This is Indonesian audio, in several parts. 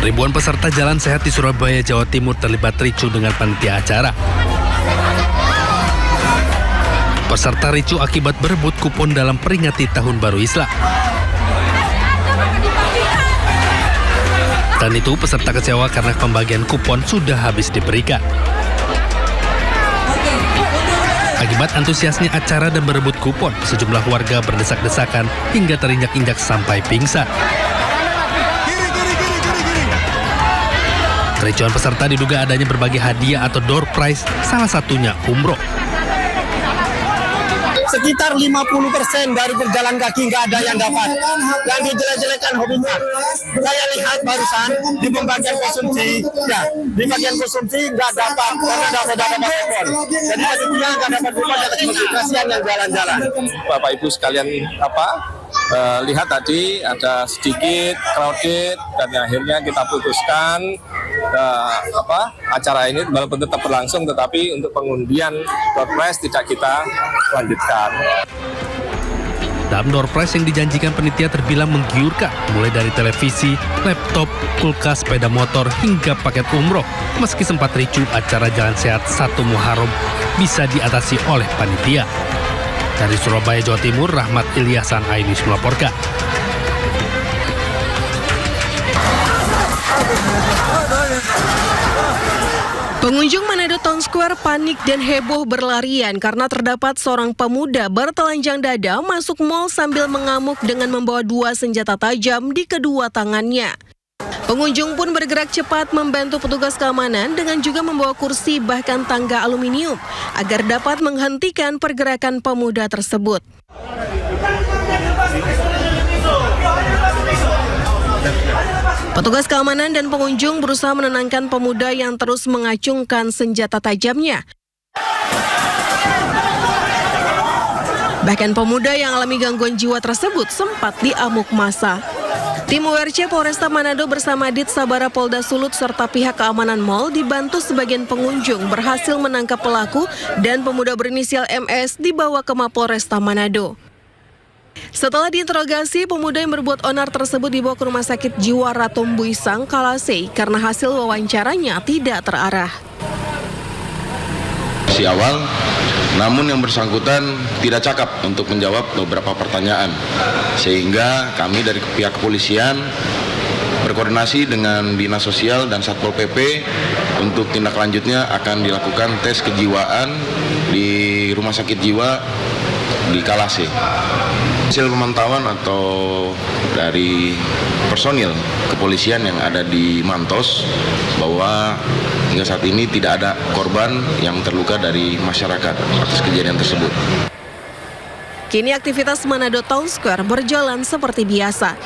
Ribuan peserta jalan sehat di Surabaya, Jawa Timur terlibat ricuh dengan panitia acara. Peserta ricuh akibat berebut kupon dalam peringati Tahun Baru Islam. Dan itu peserta kecewa karena pembagian kupon sudah habis diberikan. Akibat antusiasnya acara dan berebut kupon, sejumlah warga berdesak-desakan hingga terinjak-injak sampai pingsan. Kericuan peserta diduga adanya berbagai hadiah atau door prize, salah satunya umroh. Sekitar 50% dari berjalan kaki nggak ada yang dapat. Yang dijelek-jelekan hobinya. Saya lihat barusan di pembagian konsumsi, ya di bagian konsumsi nggak dapat karena dapat kupon. Jadi maksudnya nggak dapat kupon, dapat kasihan yang jalan-jalan. Bapak Ibu sekalian lihat tadi ada sedikit crowded dan akhirnya kita putuskan acara ini walaupun tetap berlangsung, tetapi untuk pengundian door prize tidak kita lanjutkan. Dalam door prize yang dijanjikan penitia terbilang menggiurkan, mulai dari televisi, laptop, kulkas, sepeda motor, hingga paket umroh. Meski sempat ricuh, acara Jalan Sehat 1 Muharram bisa diatasi oleh panitia. Dari Surabaya, Jawa Timur, Rahmat Ilyasan Ainus melaporkan. Pengunjung Manado Town Square panik dan heboh berlarian karena terdapat seorang pemuda bertelanjang dada masuk mal sambil mengamuk dengan membawa 2 senjata tajam di kedua tangannya. Pengunjung pun bergerak cepat membantu petugas keamanan dengan juga membawa kursi bahkan tangga aluminium agar dapat menghentikan pergerakan pemuda tersebut. Petugas keamanan dan pengunjung berusaha menenangkan pemuda yang terus mengacungkan senjata tajamnya. Bahkan pemuda yang alami gangguan jiwa tersebut sempat diamuk massa. Tim WRC Polresta Manado bersama Dit Sabara Polda Sulut serta pihak keamanan mal dibantu sebagian pengunjung berhasil menangkap pelaku dan pemuda berinisial MS dibawa ke Mapolresta Manado. Setelah diinterogasi, pemuda yang berbuat onar tersebut dibawa ke Rumah Sakit Jiwa Ratum Buisang, Kalasei karena hasil wawancaranya tidak terarah. Si awal, namun yang bersangkutan tidak cakap untuk menjawab beberapa pertanyaan, sehingga kami dari pihak kepolisian berkoordinasi dengan Dinas Sosial dan Satpol PP untuk tindak lanjutnya akan dilakukan tes kejiwaan di Rumah Sakit Jiwa di Kalasei. Hasil pemantauan atau dari personil kepolisian yang ada di Mantos bahwa hingga saat ini tidak ada korban yang terluka dari masyarakat atas kejadian tersebut. Kini aktivitas Manado Town Square berjalan seperti biasa.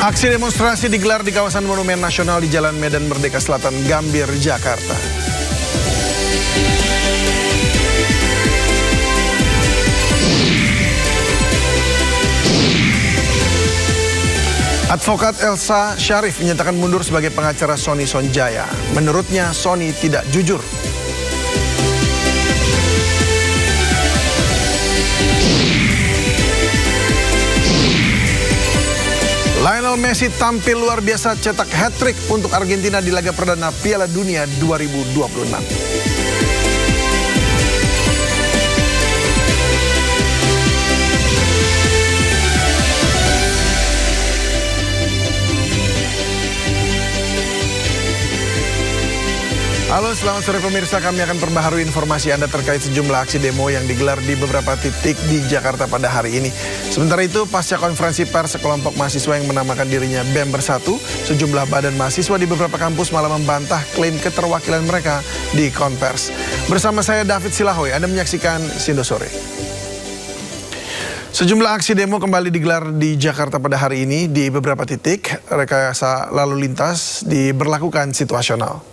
Aksi demonstrasi digelar di kawasan Monumen Nasional di Jalan Medan Merdeka Selatan, Gambir, Jakarta. Advokat Elsa Syarif menyatakan mundur sebagai pengacara Sony Sonjaya. Menurutnya, Sony tidak jujur. Lionel Messi tampil luar biasa cetak hat-trick untuk Argentina di laga perdana Piala Dunia 2026. Halo, selamat sore pemirsa. Kami akan perbaharui informasi Anda terkait sejumlah aksi demo yang digelar di beberapa titik di Jakarta pada hari ini. Sementara itu, pasca konferensi pers sekelompok mahasiswa yang menamakan dirinya BEM Bersatu, sejumlah badan mahasiswa di beberapa kampus malah membantah klaim keterwakilan mereka di Konvers. Bersama saya David Silahoy, Anda menyaksikan Sindo Sore. Sejumlah aksi demo kembali digelar di Jakarta pada hari ini di beberapa titik. Rekayasa lalu lintas diberlakukan situasional.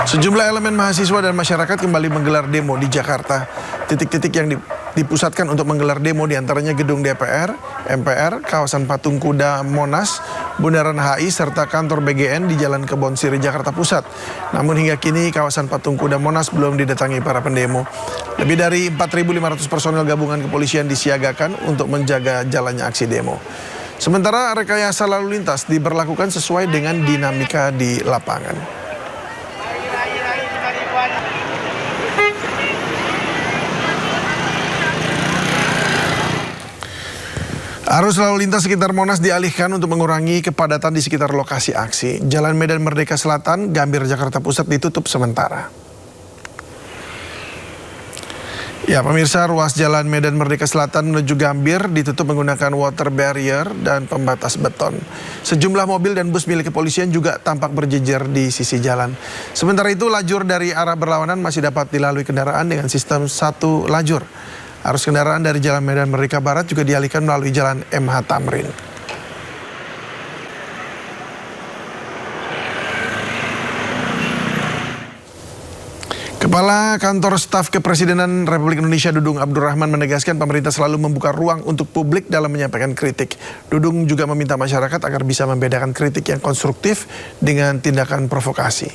Sejumlah elemen mahasiswa dan masyarakat kembali menggelar demo di Jakarta. Titik-titik yang dipusatkan untuk menggelar demo diantaranya Gedung DPR, MPR, kawasan Patung Kuda Monas, Bundaran HI, serta kantor BGN di Jalan Kebon Siri, Jakarta Pusat. Namun hingga kini kawasan Patung Kuda Monas belum didatangi para pendemo. Lebih dari 4.500 personel gabungan kepolisian disiagakan untuk menjaga jalannya aksi demo. Sementara rekayasa lalu lintas diberlakukan sesuai dengan dinamika di lapangan. Arus lalu lintas sekitar Monas dialihkan untuk mengurangi kepadatan di sekitar lokasi aksi. Jalan Medan Merdeka Selatan, Gambir, Jakarta Pusat ditutup sementara. Ya, pemirsa, ruas Jalan Medan Merdeka Selatan menuju Gambir ditutup menggunakan water barrier dan pembatas beton. Sejumlah mobil dan bus milik kepolisian juga tampak berjejer di sisi jalan. Sementara itu, lajur dari arah berlawanan masih dapat dilalui kendaraan dengan sistem satu lajur. Arus kendaraan dari Jalan Medan Merdeka Barat juga dialihkan melalui Jalan MH Tamrin. Kepala Kantor Staf Kepresidenan Republik Indonesia Dudung Abdurrahman menegaskan pemerintah selalu membuka ruang untuk publik dalam menyampaikan kritik. Dudung juga meminta masyarakat agar bisa membedakan kritik yang konstruktif dengan tindakan provokasi.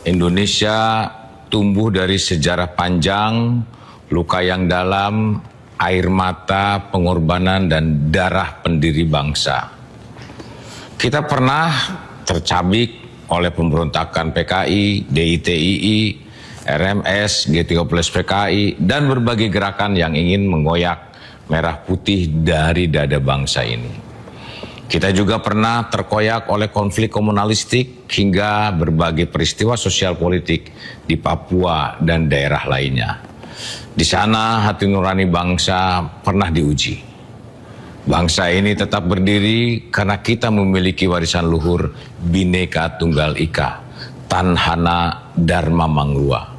Indonesia tumbuh dari sejarah panjang, luka yang dalam, air mata, pengorbanan, dan darah pendiri bangsa. Kita pernah tercabik oleh pemberontakan PKI, DITII, RMS, G30 PKI, dan berbagai gerakan yang ingin mengoyak merah putih dari dada bangsa ini. Kita juga pernah terkoyak oleh konflik komunalistik hingga berbagai peristiwa sosial politik di Papua dan daerah lainnya. Di sana hati nurani bangsa pernah diuji. Bangsa ini tetap berdiri karena kita memiliki warisan luhur Bhinneka Tunggal Ika, Tanhana Dharma Mangrua.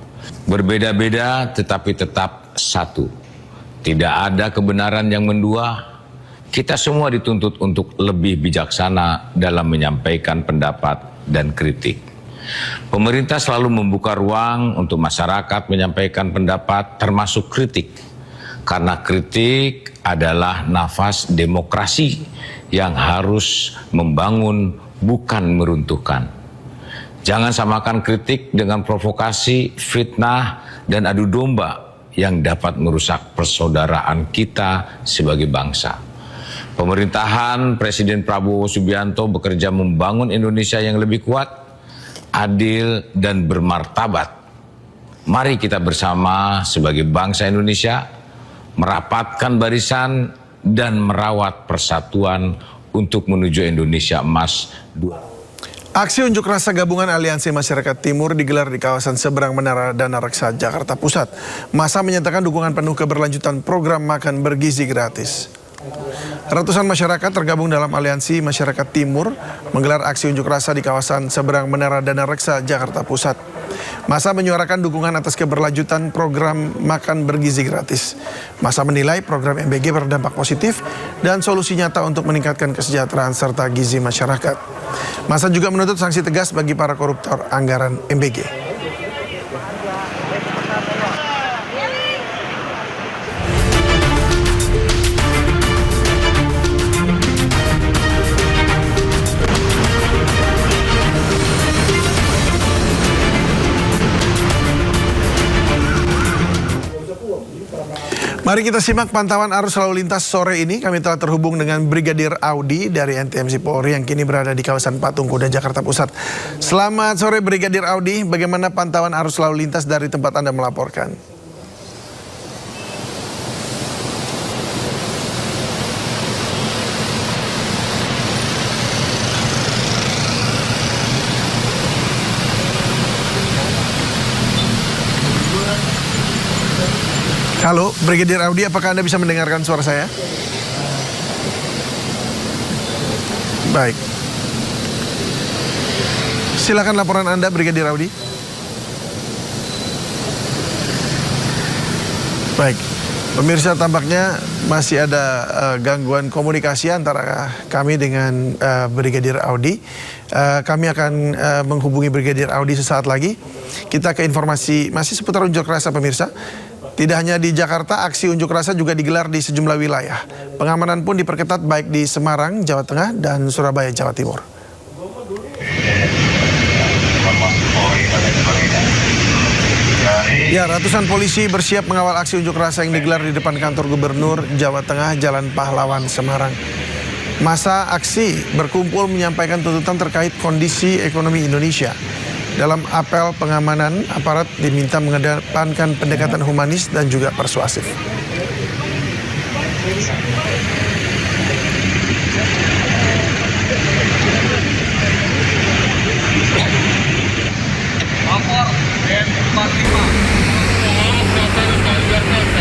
Berbeda-beda tetapi tetap satu. Tidak ada kebenaran yang mendua. Kita semua dituntut untuk lebih bijaksana dalam menyampaikan pendapat dan kritik. Pemerintah selalu membuka ruang untuk masyarakat menyampaikan pendapat termasuk kritik. Karena kritik adalah nafas demokrasi yang harus membangun bukan meruntuhkan. Jangan samakan kritik dengan provokasi, fitnah, dan adu domba yang dapat merusak persaudaraan kita sebagai bangsa. Pemerintahan Presiden Prabowo Subianto bekerja membangun Indonesia yang lebih kuat, adil, dan bermartabat. Mari kita bersama sebagai bangsa Indonesia merapatkan barisan dan merawat persatuan untuk menuju Indonesia Emas 2. Aksi unjuk rasa gabungan Aliansi Masyarakat Timur digelar di kawasan seberang Menara Dana Reksa, Jakarta Pusat. Massa menyatakan dukungan penuh keberlanjutan program makan bergizi gratis. Ratusan masyarakat tergabung dalam Aliansi Masyarakat Timur menggelar aksi unjuk rasa di kawasan seberang Menara Dana Reksa, Jakarta Pusat. Massa menyuarakan dukungan atas keberlanjutan program makan bergizi gratis. Massa menilai program MBG berdampak positif dan solusi nyata untuk meningkatkan kesejahteraan serta gizi masyarakat. Massa juga menuntut sanksi tegas bagi para koruptor anggaran MBG. Mari kita simak pantauan arus lalu lintas sore ini. Kami telah terhubung dengan Brigadir Audi dari NTMC Polri yang kini berada di kawasan Patung Kuda, Jakarta Pusat. Selamat sore Brigadir Audi, bagaimana pantauan arus lalu lintas dari tempat Anda melaporkan? Halo, Brigadir Audi, apakah Anda bisa mendengarkan suara saya? Baik. Silakan laporan Anda, Brigadir Audi. Baik. Pemirsa, tampaknya masih ada gangguan komunikasi antara kami dengan Brigadir Audi. Kami akan menghubungi Brigadir Audi sesaat lagi. Kita ke informasi masih seputar unjuk rasa, pemirsa. Tidak hanya di Jakarta, aksi unjuk rasa juga digelar di sejumlah wilayah. Pengamanan pun diperketat baik di Semarang, Jawa Tengah, dan Surabaya, Jawa Timur. Ya, ratusan polisi bersiap mengawal aksi unjuk rasa yang digelar di depan kantor Gubernur Jawa Tengah, Jalan Pahlawan, Semarang. Masa aksi berkumpul menyampaikan tuntutan terkait kondisi ekonomi Indonesia. Dalam apel pengamanan, aparat diminta mengedepankan pendekatan humanis dan juga persuasif.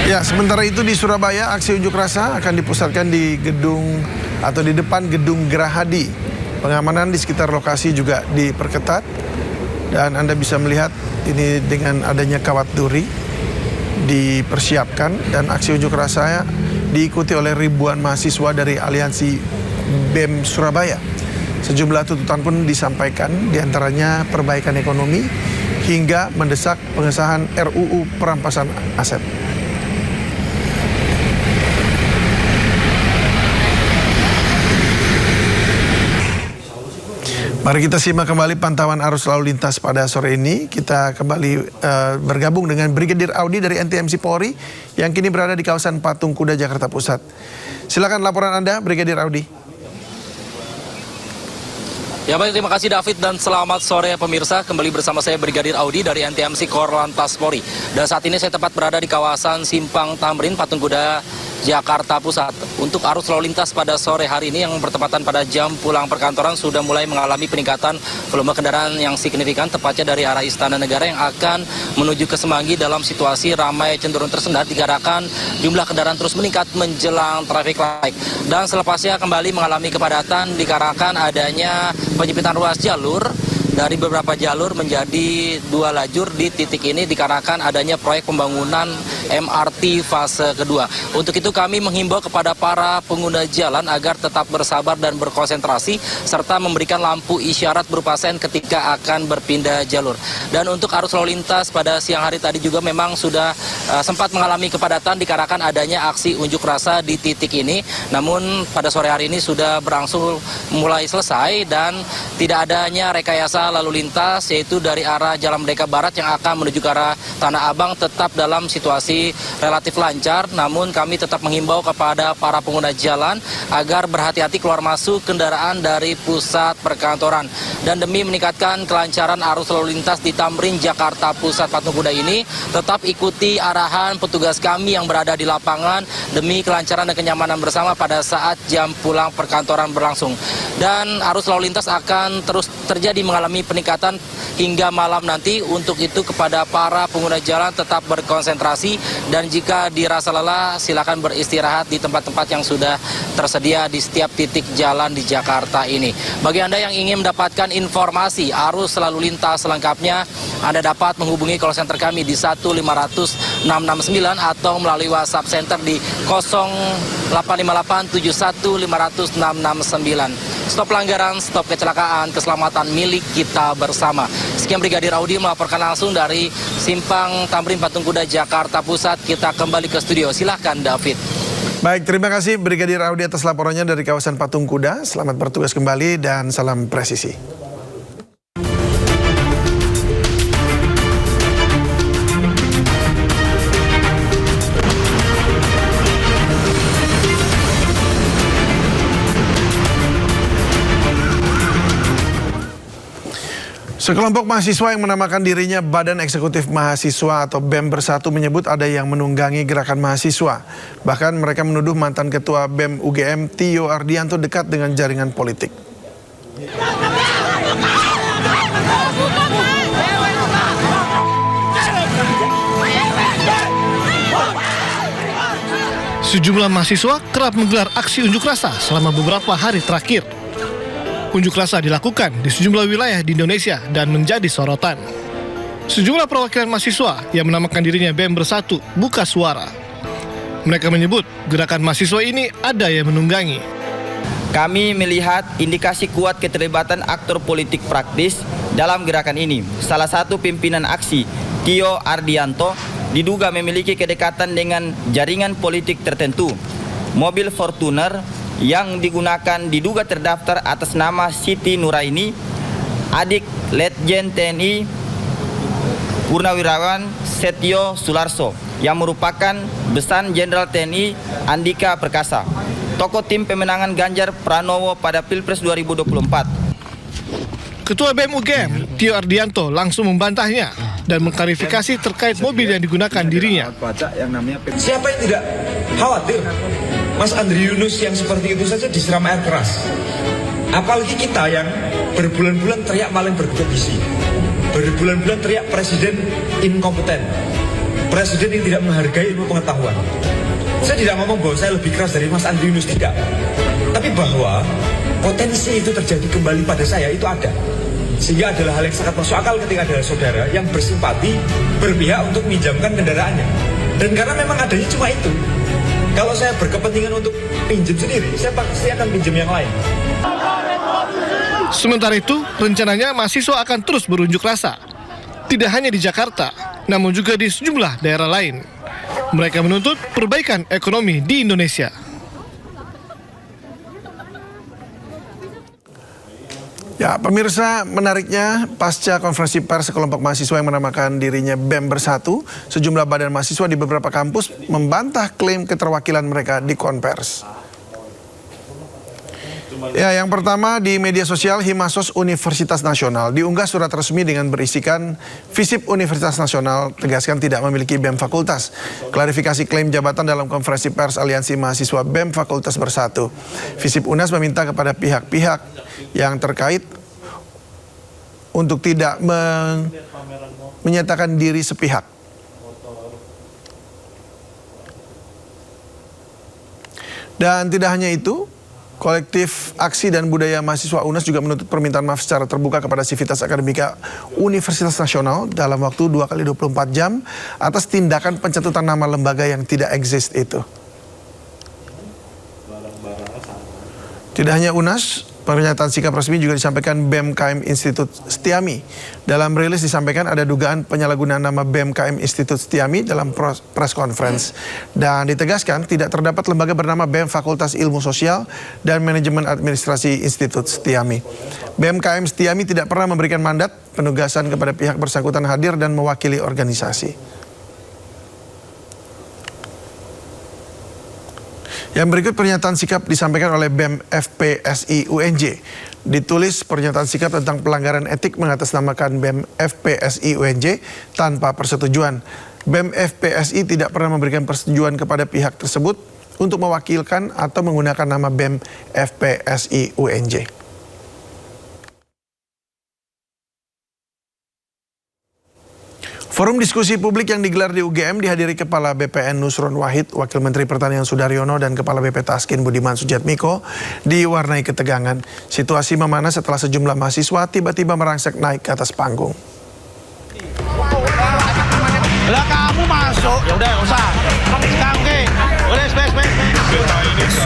Ya, sementara itu di Surabaya, aksi unjuk rasa akan dipusatkan di gedung atau di depan gedung Gerahadi. Pengamanan di sekitar lokasi juga diperketat dan Anda bisa melihat ini dengan adanya kawat duri dipersiapkan, dan aksi unjuk rasa diikuti oleh ribuan mahasiswa dari Aliansi BEM Surabaya. Sejumlah tuntutan pun disampaikan, diantaranya perbaikan ekonomi hingga mendesak pengesahan RUU perampasan aset. Mari kita simak kembali pantauan arus lalu lintas pada sore ini. Kita kembali bergabung dengan Brigadir Audi dari NTMC Polri yang kini berada di kawasan Patung Kuda, Jakarta Pusat. Silakan laporan Anda, Brigadir Audi. Ya baik, terima kasih David dan selamat sore pemirsa. Kembali bersama saya Brigadir Audi dari NTMC Korlantas Polri. Dan saat ini saya tepat berada di kawasan Simpang Tamrin, Patung Kuda, Jakarta Pusat. Untuk arus lalu lintas pada sore hari ini yang bertepatan pada jam pulang perkantoran sudah mulai mengalami peningkatan volume kendaraan yang signifikan, tepatnya dari arah Istana Negara yang akan menuju ke Semanggi dalam situasi ramai cenderung tersendat dikarenakan jumlah kendaraan terus meningkat menjelang traffic light. Dan selepasnya kembali mengalami kepadatan dikarenakan adanya penyempitan ruas jalur dari beberapa jalur menjadi 2 lajur di titik ini dikarenakan adanya proyek pembangunan MRT fase kedua. Untuk itu kami menghimbau kepada para pengguna jalan agar tetap bersabar dan berkonsentrasi serta memberikan lampu isyarat berupa sen ketika akan berpindah jalur. Dan untuk arus lalu lintas pada siang hari tadi juga memang sudah sempat mengalami kepadatan dikarenakan adanya aksi unjuk rasa di titik ini. Namun pada sore hari ini sudah berangsur mulai selesai dan tidak adanya rekayasa lalu lintas, yaitu dari arah Jalan Merdeka Barat yang akan menuju ke arah Tanah Abang tetap dalam situasi relatif lancar. Namun kami tetap menghimbau kepada para pengguna jalan agar berhati-hati keluar masuk kendaraan dari pusat perkantoran. Dan demi meningkatkan kelancaran arus lalu lintas di Tamrin, Jakarta Pusat, Patung Kuda ini, tetap ikuti arahan petugas kami yang berada di lapangan demi kelancaran dan kenyamanan bersama pada saat jam pulang perkantoran berlangsung. Dan arus lalu lintas akan terus terjadi mengalami peningkatan hingga malam nanti. Untuk itu kepada para pengguna jalan tetap berkonsentrasi dan jika dirasa lelah silakan beristirahat di tempat-tempat yang sudah tersedia di setiap titik jalan di Jakarta ini. Bagi Anda yang ingin mendapatkan informasi arus lalu lintas selengkapnya, Anda dapat menghubungi call center kami di 1500669 atau melalui WhatsApp center di 085871500669. Stop pelanggaran, stop kecelakaan, keselamatan milik kita bersama. Sekian Brigadir Audi melaporkan langsung dari Simpang Tamrin, Patung Kuda, Jakarta Pusat. Kita kembali ke studio. Silahkan David. Baik, terima kasih Brigadir Audi atas laporannya dari kawasan Patung Kuda. Selamat bertugas kembali dan salam presisi. Sekelompok mahasiswa yang menamakan dirinya Badan Eksekutif Mahasiswa atau BEM Bersatu menyebut ada yang menunggangi gerakan mahasiswa. Bahkan mereka menuduh mantan Ketua BEM UGM Tio Ardianto dekat dengan jaringan politik. Sejumlah mahasiswa kerap menggelar aksi unjuk rasa selama beberapa hari terakhir. Unjuk rasa dilakukan di sejumlah wilayah di Indonesia dan menjadi sorotan. Sejumlah perwakilan mahasiswa yang menamakan dirinya BEM Bersatu buka suara. Mereka menyebut gerakan mahasiswa ini ada yang menunggangi. Kami melihat indikasi kuat keterlibatan aktor politik praktis dalam gerakan ini. Salah satu pimpinan aksi, Tio Ardianto, diduga memiliki kedekatan dengan jaringan politik tertentu. Mobil Fortuner yang digunakan diduga terdaftar atas nama Siti Nuraini, adik Letjen TNI Purnawirawan Setio Sularso, yang merupakan besan Jenderal TNI Andika Perkasa, tokoh tim pemenangan Ganjar Pranowo pada Pilpres 2024. Ketua BEM UGM, Tio Ardianto, langsung membantahnya dan mengklarifikasi terkait mobil yang digunakan dirinya. Siapa yang tidak khawatir Mas Andri Yunus yang seperti itu saja disiram air keras? Apalagi kita yang berbulan-bulan teriak maling berkompetisi, berbulan-bulan teriak presiden inkompeten, presiden yang tidak menghargai ilmu pengetahuan. Saya tidak ngomong bahwa saya lebih keras dari Mas Andri Yunus, tidak. Tapi bahwa potensi itu terjadi kembali pada saya itu ada. Sehingga adalah hal yang sangat masuk akal ketika ada saudara yang bersimpati, berpihak untuk meminjamkan kendaraannya. Dan karena memang adanya cuma itu, kalau saya berkepentingan untuk pinjam sendiri, saya pasti akan pinjam yang lain. Sementara itu, rencananya mahasiswa akan terus berunjuk rasa. Tidak hanya di Jakarta, namun juga di sejumlah daerah lain. Mereka menuntut perbaikan ekonomi di Indonesia. Ya, pemirsa, menariknya pasca konferensi pers sekelompok mahasiswa yang menamakan dirinya BEM Bersatu, sejumlah badan mahasiswa di beberapa kampus membantah klaim keterwakilan mereka di konvers. Ya, yang pertama di media sosial, Himasos Universitas Nasional diunggah surat resmi dengan berisikan FISIP Universitas Nasional tegaskan tidak memiliki BEM Fakultas. Klarifikasi klaim jabatan dalam konferensi pers Aliansi Mahasiswa BEM Fakultas Bersatu. FISIP UNAS meminta kepada pihak-pihak yang terkait untuk tidak menyatakan diri sepihak. Dan tidak hanya itu, kolektif Aksi dan Budaya Mahasiswa UNAS juga menuntut permintaan maaf secara terbuka kepada Sivitas Akademika Universitas Nasional dalam waktu 2x24 jam atas tindakan pencatutan nama lembaga yang tidak eksis itu. Tidak hanya UNAS, pernyataan sikap resmi juga disampaikan BEM-KM Institut Setiami. Dalam rilis disampaikan ada dugaan penyalahgunaan nama BEM-KM Institut Setiami dalam press conference. Dan ditegaskan tidak terdapat lembaga bernama BEM Fakultas Ilmu Sosial dan Manajemen Administrasi Institut Setiami. BEM-KM Setiami tidak pernah memberikan mandat penugasan kepada pihak bersangkutan hadir dan mewakili organisasi. Yang berikut pernyataan sikap disampaikan oleh BEM FPSI UNJ. Ditulis pernyataan sikap tentang pelanggaran etik mengatasnamakan BEM FPSI UNJ tanpa persetujuan. BEM FPSI tidak pernah memberikan persetujuan kepada pihak tersebut untuk mewakilkan atau menggunakan nama BEM FPSI UNJ. Forum diskusi publik yang digelar di UGM dihadiri Kepala BPN Nusron Wahid, Wakil Menteri Pertanian Sudaryono, dan Kepala BP Taskin Budiman Sujatmiko diwarnai ketegangan. Situasi memanas setelah sejumlah mahasiswa tiba-tiba merangsek naik ke atas panggung. Lah kamu masuk, ya udah usah. Oke.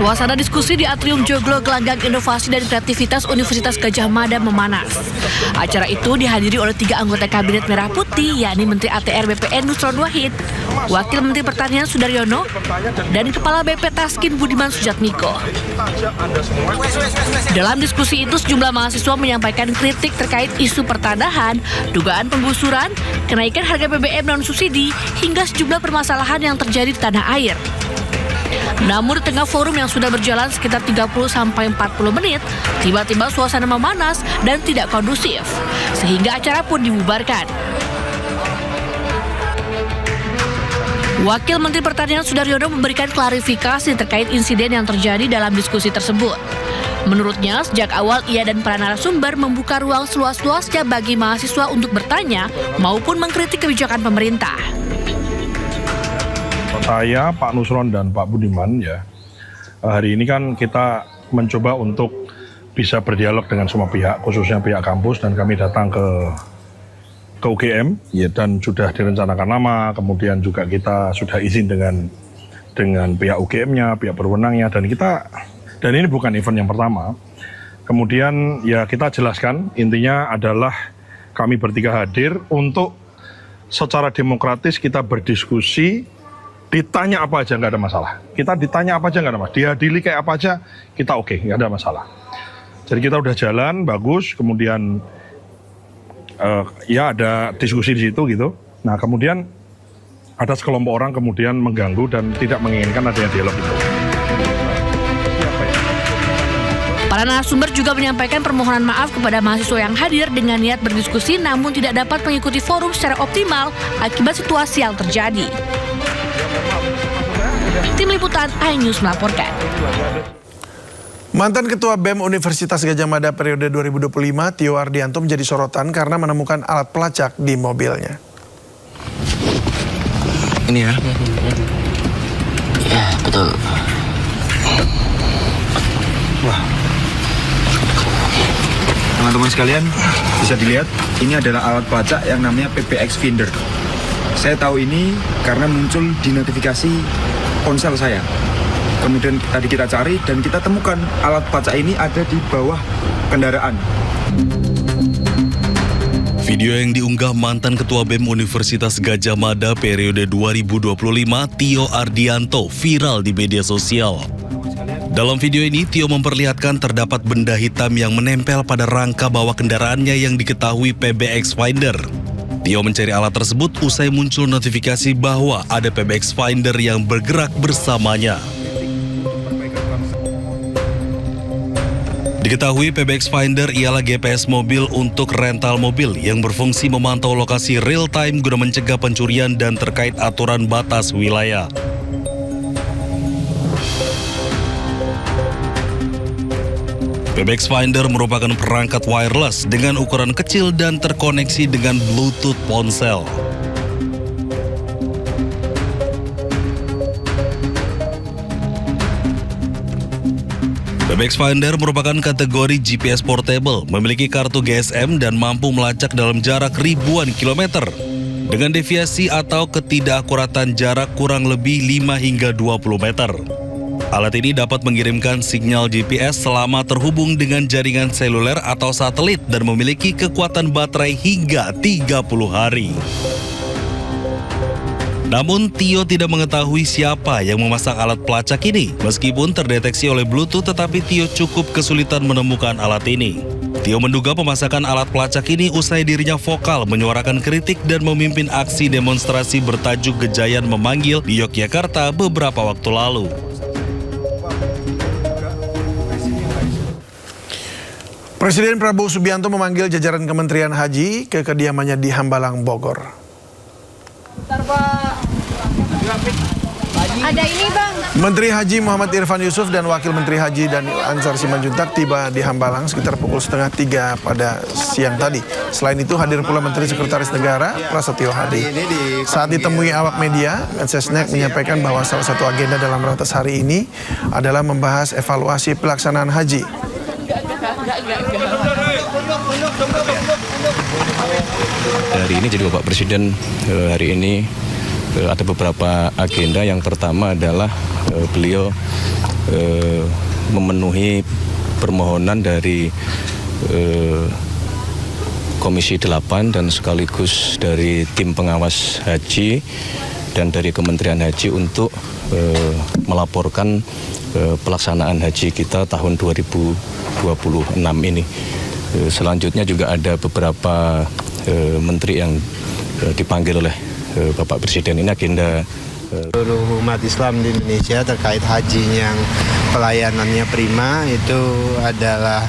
Suasana diskusi di Atrium Joglo Gelanggang Inovasi dan Kreativitas Universitas Gadjah Mada memanas. Acara itu dihadiri oleh 3 anggota Kabinet Merah Putih, yakni Menteri ATR BPN Nusron Wahid, Wakil Menteri Pertanian Sudaryono, dan Kepala BP Taskin Budiman Sujatmiko. Dalam diskusi itu, sejumlah mahasiswa menyampaikan kritik terkait isu pertanahan, dugaan penggusuran, kenaikan harga BBM non-subsidi, hingga sejumlah permasalahan yang terjadi di tanah air. Namun di tengah forum yang sudah berjalan sekitar 30-40 menit, tiba-tiba suasana memanas dan tidak kondusif, sehingga acara pun dibubarkan. Wakil Menteri Pertanian Sudaryono memberikan klarifikasi terkait insiden yang terjadi dalam diskusi tersebut. Menurutnya, sejak awal ia dan para narasumber membuka ruang seluas-luasnya bagi mahasiswa untuk bertanya maupun mengkritik kebijakan pemerintah. Saya, Pak Nusron, dan Pak Budiman, ya, hari ini kan kita mencoba untuk bisa berdialog dengan semua pihak, khususnya pihak kampus, dan kami datang ke UGM, ya, dan sudah direncanakan lama. Kemudian juga kita sudah izin dengan pihak UGM-nya, pihak berwenangnya, dan ini bukan event yang pertama. Kemudian ya kita jelaskan, intinya adalah kami bertiga hadir untuk secara demokratis kita berdiskusi, ditanya apa aja nggak ada masalah. Kita ditanya apa aja nggak ada masalah. Dihadiri kayak apa aja kita oke, nggak ada masalah. Jadi kita udah jalan bagus, kemudian ya ada diskusi di situ gitu. Nah kemudian ada sekelompok orang kemudian mengganggu dan tidak menginginkan adanya dialog itu. Para narasumber juga menyampaikan permohonan maaf kepada mahasiswa yang hadir dengan niat berdiskusi namun tidak dapat mengikuti forum secara optimal akibat situasi yang terjadi. Tim Liputan iNews melaporkan. Mantan Ketua BEM Universitas Gadjah Mada periode 2025, Tio Ardianto menjadi sorotan karena menemukan alat pelacak di mobilnya. Ini ya? Ya, betul. Wah. Teman-teman sekalian, bisa dilihat, ini adalah alat pelacak yang namanya PBX Finder. Saya tahu ini karena muncul di notifikasi ponsel saya. Kemudian tadi kita cari dan kita temukan alat pelacak ini ada di bawah kendaraan. Video yang diunggah mantan Ketua BEM Universitas Gadjah Mada periode 2025, Tio Ardianto, viral di media sosial. Dalam video ini, Tio memperlihatkan terdapat benda hitam yang menempel pada rangka bawah kendaraannya yang diketahui PBX Finder. Tio mencari alat tersebut usai muncul notifikasi bahwa ada PBX Finder yang bergerak bersamanya. Diketahui PBX Finder ialah GPS mobil untuk rental mobil yang berfungsi memantau lokasi real time guna mencegah pencurian dan terkait aturan batas wilayah. PBX Finder merupakan perangkat wireless dengan ukuran kecil dan terkoneksi dengan Bluetooth ponsel. PBX Finder merupakan kategori GPS portable, memiliki kartu GSM dan mampu melacak dalam jarak ribuan kilometer dengan deviasi atau ketidakakuratan jarak kurang lebih 5 hingga 20 meter. Alat ini dapat mengirimkan sinyal GPS selama terhubung dengan jaringan seluler atau satelit dan memiliki kekuatan baterai hingga 30 hari. Namun, Tio tidak mengetahui siapa yang memasang alat pelacak ini. Meskipun terdeteksi oleh Bluetooth, tetapi Tio cukup kesulitan menemukan alat ini. Tio menduga pemasangan alat pelacak ini usai dirinya vokal menyuarakan kritik dan memimpin aksi demonstrasi bertajuk Gejayan Memanggil di Yogyakarta beberapa waktu lalu. Presiden Prabowo Subianto memanggil jajaran Kementerian Haji ke kediamannya di Hambalang, Bogor. Ada ini bang. Menteri Haji Muhammad Irfan Yusuf dan Wakil Menteri Haji Daniel Ansar Simanjuntak tiba di Hambalang sekitar pukul 2:30 pada siang tadi. Selain itu hadir pula Menteri Sekretaris Negara Prasetyo Hadi. Saat ditemui awak media, Mensesnek menyampaikan bahwa salah satu agenda dalam ratas hari ini adalah membahas evaluasi pelaksanaan haji. Hari ini jadi Bapak Presiden hari ini ada beberapa agenda. Yang pertama adalah beliau memenuhi permohonan dari Komisi 8 dan sekaligus dari tim pengawas haji dan dari Kementerian Haji untuk melaporkan pelaksanaan haji kita tahun 2026 ini. Selanjutnya juga ada beberapa menteri yang dipanggil oleh Bapak Presiden. Ini agenda seluruh umat Islam di Indonesia terkait haji yang pelayanannya prima itu adalah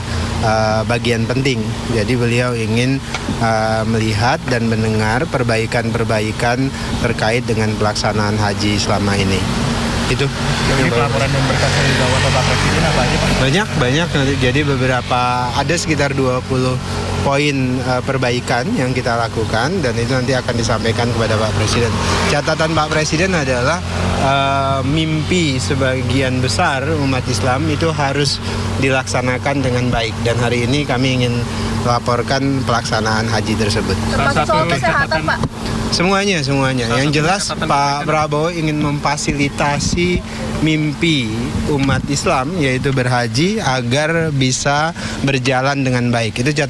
bagian penting. Jadi beliau ingin melihat dan mendengar perbaikan-perbaikan terkait dengan pelaksanaan haji selama ini. Itu. Jadi pelaporan dan berkas yang dibawa Bapak Presiden apa aja Pak? Banyak nanti. Jadi ada sekitar 20 poin perbaikan yang kita lakukan dan itu nanti akan disampaikan kepada Pak Presiden. Catatan Pak Presiden adalah mimpi sebagian besar umat Islam itu harus dilaksanakan dengan baik dan hari ini kami ingin laporkan pelaksanaan haji tersebut. Termasuk soal kesehatan Pak? Semuanya. Yang jelas Pak Prabowo ingin memfasilitasi mimpi umat Islam yaitu berhaji agar bisa berjalan dengan baik. Itu catatan